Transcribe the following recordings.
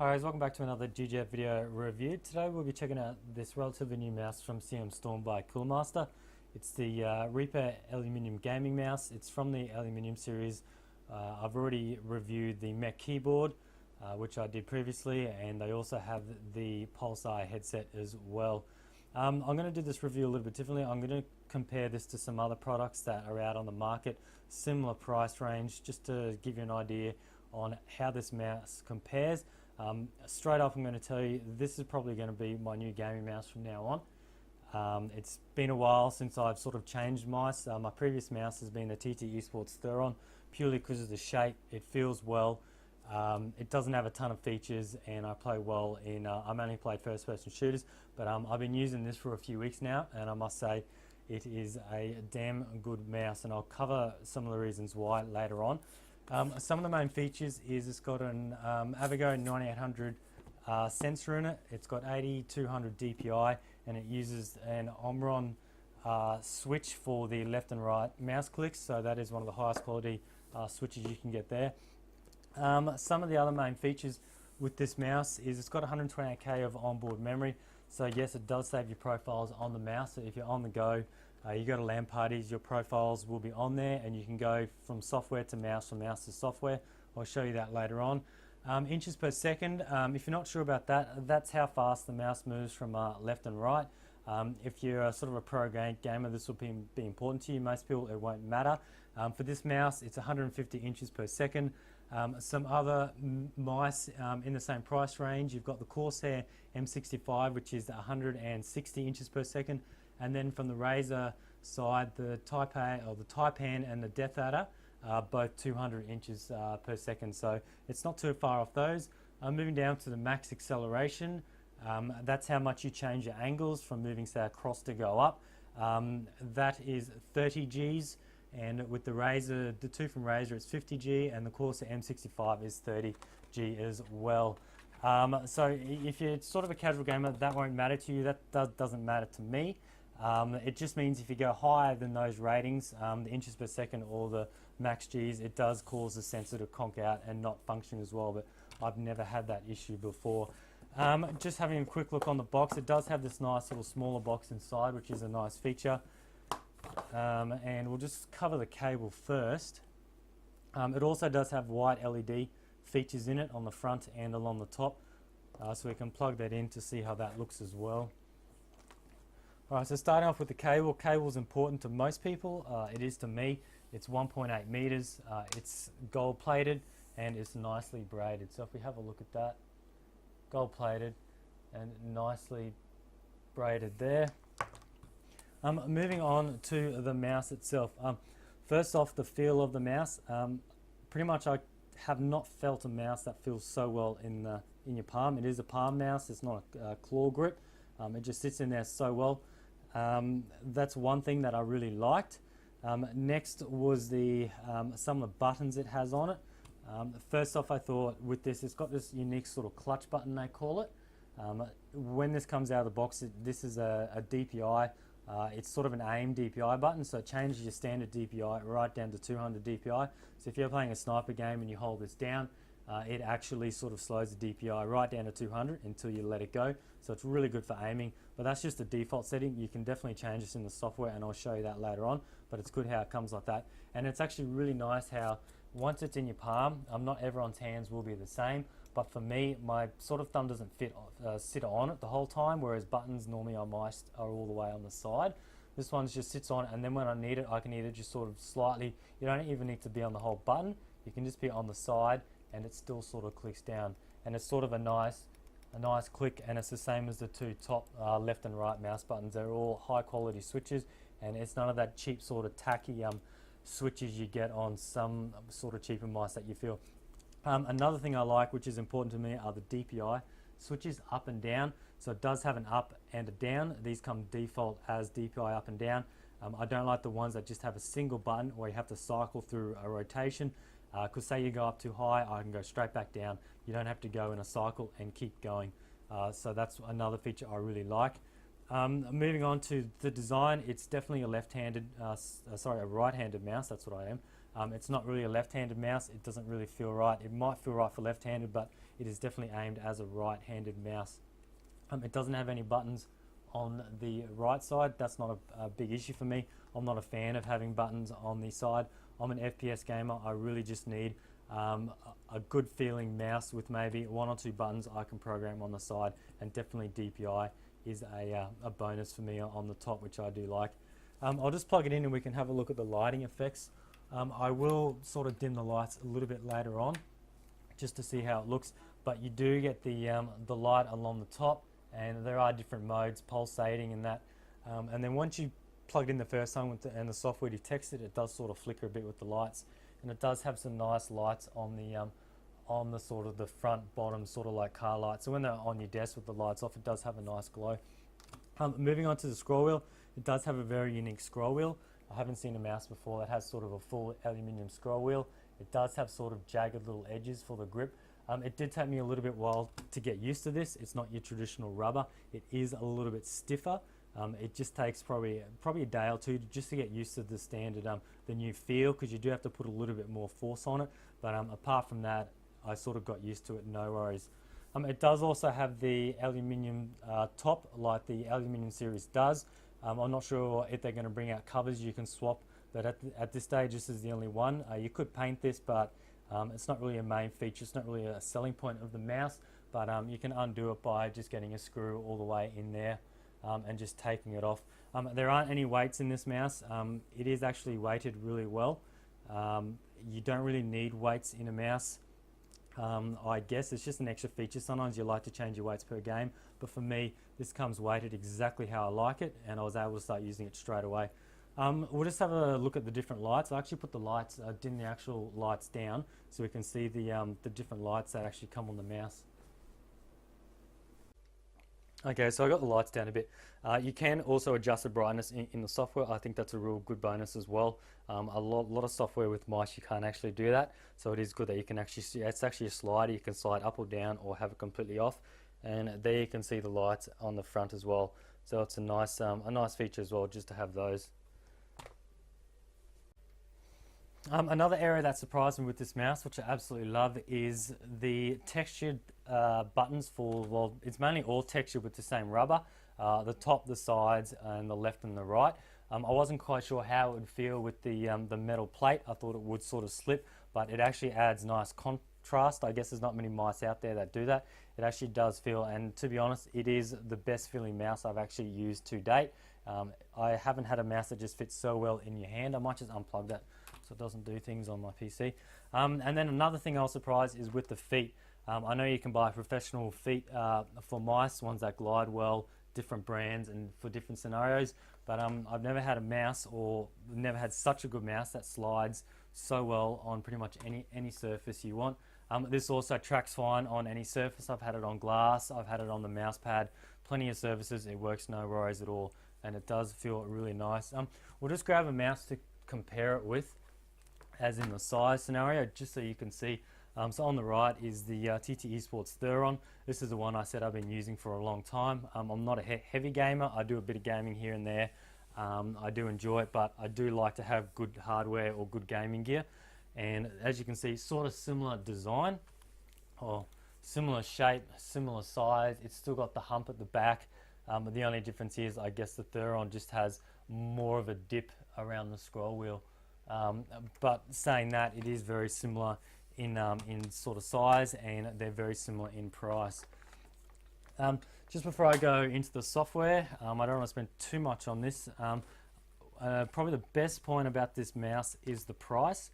Hi guys, welcome back to another GGF video review. Today we'll be checking out this relatively new mouse from CM Storm by Coolmaster. It's the Reaper Aluminium Gaming Mouse. It's from the Aluminium series. I've already reviewed the Mech keyboard, which I did previously, and they also have the Pulsar headset as well. I'm going to do this review a little bit differently. I'm going to compare this to some other products that are out on the market, similar price range, just to give you an idea on how this mouse compares. Straight up, I'm going to tell you this is probably going to be my new gaming mouse from now on. It's been a while since I've sort of changed mice. My previous mouse has been the TT Esports Thuron, purely because of the shape. It feels well. It doesn't have a ton of features, and I play well in. I've only played first-person shooters, but I've been using this for a few weeks now, and I must say it is a damn good mouse, and I'll cover some of the reasons why later on. Some of the main features is it's got an Avago 9800 sensor in it. It's got 8200 DPI, and it uses an Omron switch for the left and right mouse clicks, so that is one of the highest quality switches you can get there. Some of the other main features with this mouse is it's got 128K of onboard memory, so yes, it does save your profiles on the mouse. So if you're on the go, you go to LAN parties, your profiles will be on there, and you can go from software to mouse, from mouse to software. I'll show you that later on. Inches per second, if you're not sure about that, that's how fast the mouse moves from left and right. If you're a sort of a pro gamer, this will be important to you. Most people, it won't matter. For this mouse, it's 150 inches per second. Some other mice in the same price range, you've got the Corsair M65, which is 160 inches per second. And then from the Razer side, the Taipan and the Death Adder are both 200 inches per second. So it's not too far off those. Moving down to the max acceleration, that's how much you change your angles from moving, say, across to go up. That is 30 Gs. And with the Razer, the two from Razer, it's 50 G, and the Corsair M65 is 30 G as well. So if you're sort of a casual gamer, that won't matter to you. That doesn't matter to me. It just means if you go higher than those ratings, the inches per second or the max Gs, it does cause the sensor to conk out and not function as well, but I've never had that issue before. Just having a quick look on the box, it does have this nice little smaller box inside, which is a nice feature. And we'll just cover the cable first. It also does have white LED features in it on the front and along the top, so we can plug that in to see how that looks as well. Alright, so starting off with the cable. Cable is important to most people. It is to me. It's 1.8 meters. It's gold plated and it's nicely braided. So if we have a look at that, gold plated and nicely braided there. Moving on to the mouse itself. First off, the feel of the mouse. Pretty much I have not felt a mouse that feels so well in your palm. It is a palm mouse. It's not a claw grip. It just sits in there so well. That's one thing that I really liked. Next was the some of the buttons it has on it. First off, I thought with this, it's got this unique sort of clutch button, they call it. When this comes out of the box, this is a DPI. It's sort of an aim DPI button, so it changes your standard DPI right down to 200 DPI. So if you're playing a sniper game and you hold this down, it actually sort of slows the DPI right down to 200 until you let it go. So it's really good for aiming, but that's just the default setting. You can definitely change this in the software, and I'll show you that later on, but it's good how it comes like that. And it's actually really nice how once it's in your palm, not everyone's hands will be the same, but for me, my sort of thumb doesn't sit on it the whole time, whereas buttons normally on mice are all the way on the side. This one just sits on, and then when I need it, I can either just sort of slightly, you don't even need to be on the whole button, you can just be on the side, and it still sort of clicks down. And it's sort of a nice click, and it's the same as the two top left and right mouse buttons. They're all high quality switches, and it's none of that cheap sort of tacky switches you get on some sort of cheaper mice that you feel. Another thing I like, which is important to me, are the DPI switches up and down. So it does have an up and a down. These come default as DPI up and down. I don't like the ones that just have a single button where you have to cycle through a rotation. Because say you go up too high, I can go straight back down. You don't have to go in a cycle and keep going. So that's another feature I really like. Moving on to the design, it's definitely a left-handed, a right-handed mouse. That's what I am. It's not really a left-handed mouse. It doesn't really feel right. It might feel right for left-handed, but it is definitely aimed as a right-handed mouse. It doesn't have any buttons on the right side. That's not a big issue for me. I'm not a fan of having buttons on the side. I'm an FPS gamer. I really just need a good feeling mouse with maybe 1 or 2 buttons I can program on the side, and definitely DPI is a bonus for me on the top, which I do like. I'll just plug it in and we can have a look at the lighting effects. I will sort of dim the lights a little bit later on just to see how it looks, but you do get the light along the top, and there are different modes, pulsating and that. And then once you plug it in the first time and the software detects it, it does sort of flicker a bit with the lights, and it does have some nice lights on the sort of the front, bottom, sort of like car lights. So when they're on your desk with the lights off, it does have a nice glow. Moving on to the scroll wheel, it does have a very unique scroll wheel. I haven't seen a mouse before that has sort of a full aluminium scroll wheel. It does have sort of jagged little edges for the grip. It did take me a little bit while to get used to this. It's not your traditional rubber. It is a little bit stiffer. It just takes probably a day or two just to get used to the standard, the new feel, because you do have to put a little bit more force on it. But apart from that, I sort of got used to it, no worries. It does also have the aluminium top, like the aluminium series does. I'm not sure if they're going to bring out covers you can swap, but at this stage this is the only one. You could paint this, but it's not really a main feature. It's not really a selling point of the mouse, but you can undo it by just getting a screw all the way in there and just taking it off. There aren't any weights in this mouse. It is actually weighted really well. You don't really need weights in a mouse. I guess it's just an extra feature. Sometimes you like to change your weights per game, but for me this comes weighted exactly how I like it, and I was able to start using it straight away. We'll just have a look at the different lights. I actually put the lights, dim the actual lights down so we can see the different lights that actually come on the mouse. Okay, so I got the lights down a bit. You can also adjust the brightness in the software. I think that's a real good bonus as well. A lot of software with mice you can't actually do that, so it is good that you can actually see. It's actually a slider. You can slide up or down or have it completely off, and there you can see the lights on the front as well. So it's a nice feature as well, just to have those. Another area that surprised me with this mouse, which I absolutely love, is the textured buttons for, well, it's mainly all textured with the same rubber, the top, the sides, and the left and the right. I wasn't quite sure how it would feel with the metal plate. I thought it would sort of slip, but it actually adds nice contrast. I guess there's not many mice out there that do that. It actually does feel, and to be honest, it is the best feeling mouse I've actually used to date. I haven't had a mouse that just fits so well in your hand. I might just unplug that so it doesn't do things on my PC. And then another thing I was surprised is with the feet. I know you can buy professional feet for mice, ones that glide well, different brands and for different scenarios, but I've never had a mouse, or never had such a good mouse that slides so well on pretty much any surface you want. This also tracks fine on any surface. I've had it on glass, I've had it on the mouse pad, plenty of surfaces. It works no worries at all, and it does feel really nice. We'll just grab a mouse to compare it with, as in the size scenario, just so you can see. So on the right is the TT Esports Thuron. This is the one I said I've been using for a long time. I'm not a heavy gamer. I do a bit of gaming here and there. I do enjoy it, but I do like to have good hardware or good gaming gear. And as you can see, sort of similar design, or similar shape, similar size. It's still got the hump at the back. But the only difference is, I guess the Thuron just has more of a dip around the scroll wheel. But saying that, it is very similar in sort of size, and they're very similar in price. Just before I go into the software, I don't want to spend too much on this. Probably the best point about this mouse is the price.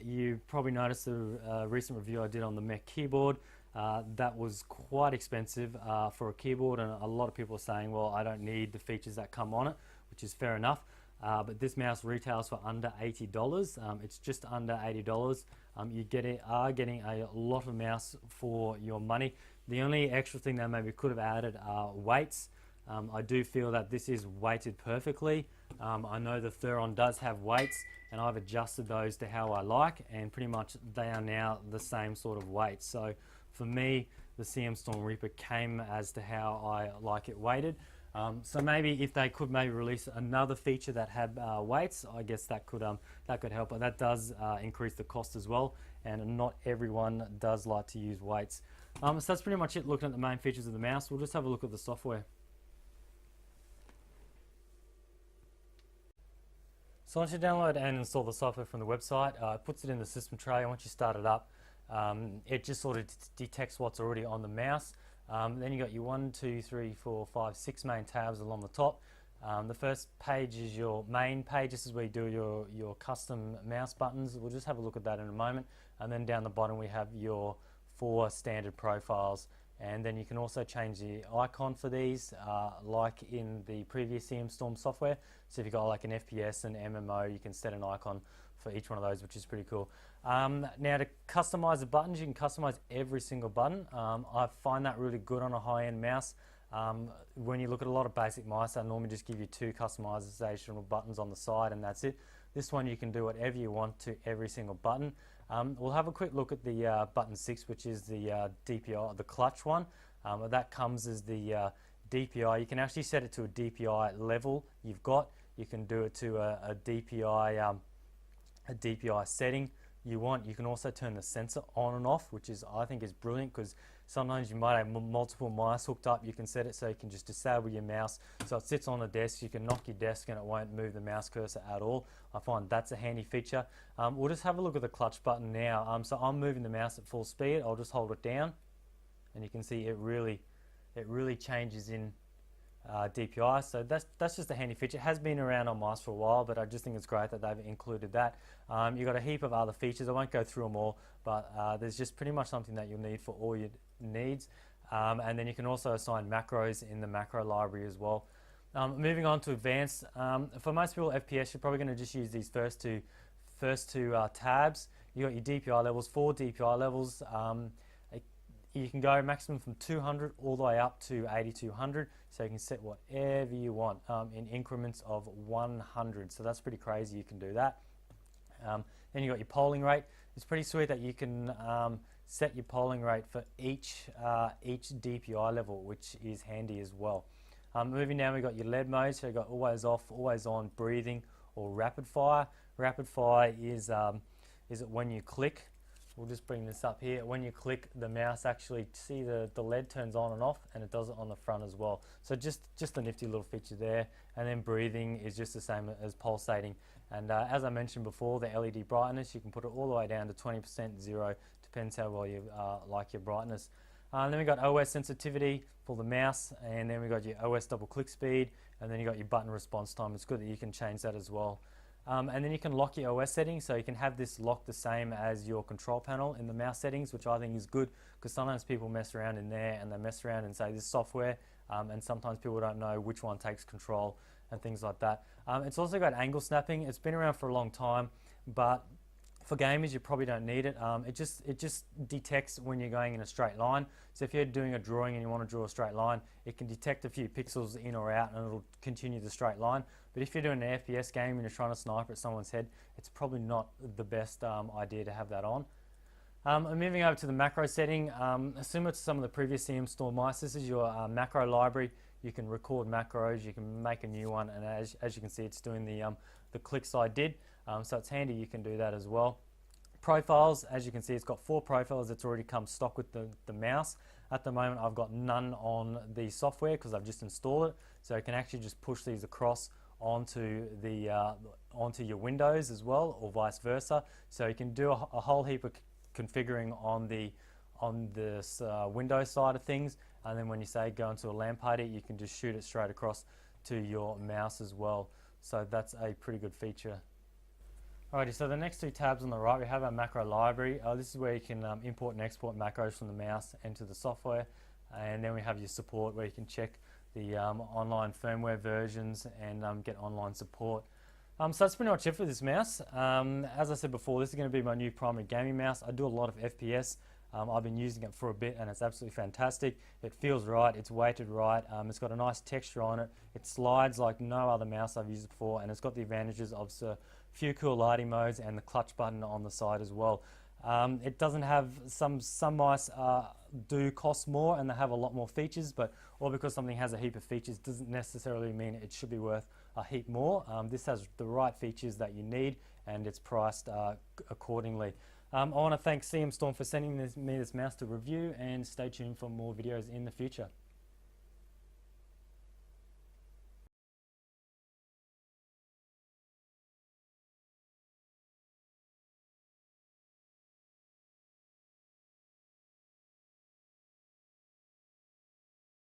You probably noticed the recent review I did on the Mech keyboard. That was quite expensive for a keyboard, and a lot of people are saying, well, I don't need the features that come on it, which is fair enough. But this mouse retails for under $80. It's just under $80. You are getting a lot of mouse for your money. The only extra thing they maybe could have added are weights. I do feel that this is weighted perfectly. I know the Thuron does have weights, and I've adjusted those to how I like, and pretty much they are now the same sort of weight. So for me, the CM Storm Reaper came as to how I like it weighted. So maybe if they could maybe release another feature that had weights, I guess that could help. But that does increase the cost as well, and not everyone does like to use weights. So that's pretty much it. Looking at the main features of the mouse, we'll just have a look at the software. So once you download and install the software from the website, it puts it in the system tray. Once you start it up, it just sort of detects what's already on the mouse. Then you got your 1, 2, 3, 4, 5, 6 main tabs along the top. The first page is your main page. This is where you do your custom mouse buttons. We'll just have a look at that in a moment. And then down the bottom we have your 4 standard profiles. And then you can also change the icon for these, like in the previous CM Storm software. So if you've got like an FPS and MMO, you can set an icon for each one of those, which is pretty cool. Now to customize the buttons, you can customize every single button. I find that really good on a high-end mouse. When you look at a lot of basic mice, they normally just give you 2 customizational buttons on the side and that's it. This one you can do whatever you want to every single button. We'll have a quick look at the button 6, which is the DPI, the clutch one. That comes as the DPI. You can actually set it to a DPI level you've got. You can do it to a DPI setting you want. You can also turn the sensor on and off, which is, I think, is brilliant, because sometimes you might have multiple mice hooked up. You can set it so you can just disable your mouse so it sits on the desk. You can knock your desk and it won't move the mouse cursor at all. I find that's a handy feature. We'll just have a look at the clutch button now. So I'm moving the mouse at full speed. I'll just hold it down and you can see it really changes in DPI, so that's just a handy feature. It has been around on mice for a while, but I just think it's great that they've included that. You've got a heap of other features. I won't go through them all, but there's just pretty much something that you'll need for all your needs. And then you can also assign macros in the macro library as well. Moving on to advanced, for most people FPS, you're probably going to just use these first two tabs. You got your DPI levels, 4 DPI levels. You can go maximum from 200 all the way up to 8200, so you can set whatever you want in increments of 100. So that's pretty crazy. You can do that. Then you got your polling rate. It's pretty sweet that you can set your polling rate for each DPI level, which is handy as well. Moving down, we got your LED mode. So you got always off, always on, breathing, or rapid fire. Rapid fire is it when you click. We'll just bring this up here. When you click, the mouse actually, see the LED turns on and off, and it does it on the front as well. So just a nifty little feature there. And then breathing is just the same as pulsating. And as I mentioned before, the LED brightness, you can put it all the way down to 20%, 0, depends how well you like your brightness. Then we got OS sensitivity for the mouse, and then we got your OS double click speed, and then you got your button response time. It's good that you can change that as well. And then you can lock your OS settings, so you can have this locked the same as your control panel in the mouse settings, which I think is good, because sometimes people mess around in there and they mess around and say this software, and sometimes people don't know which one takes control and things like that. It's also got angle snapping. It's been around for a long time, but for gamers you probably don't need it. It just detects when you're going in a straight line. So if you're doing a drawing and you want to draw a straight line, it can detect a few pixels in or out and it'll continue the straight line. But if you're doing an FPS game and you're trying to snipe at someone's head, it's probably not the best idea to have that on. Moving over to the macro setting, similar to some of the previous CM Storm mice, this is your macro library. You can record macros, you can make a new one, and as you can see, it's doing the clicks I did. So it's handy, you can do that as well. Profiles, as you can see, it's got 4 profiles. It's already come stock with the mouse. At the moment, I've got none on the software because I've just installed it. So you can actually just push these across onto your Windows as well, or vice versa. So you can do a whole heap of configuring on the Windows side of things, and then when you say go into a LAN party, you can just shoot it straight across to your mouse as well. So that's a pretty good feature. Alrighty, so the next 2 tabs on the right, we have our macro library. This is where you can import and export macros from the mouse into the software, and then we have your support where you can check the online firmware versions and get online support. So that's pretty much it for this mouse. As I said before, this is going to be my new primary gaming mouse. I do a lot of FPS. I've been using it for a bit and it's absolutely fantastic. It feels right, it's weighted right, it's got a nice texture on it. It slides like no other mouse I've used before, and it's got the advantages of a few cool lighting modes and the clutch button on the side as well. It doesn't have some mice do cost more and they have a lot more features, but all because something has a heap of features doesn't necessarily mean it should be worth a heap more. This has the right features that you need and it's priced accordingly. I want to thank CM Storm for sending me this mouse to review, and stay tuned for more videos in the future.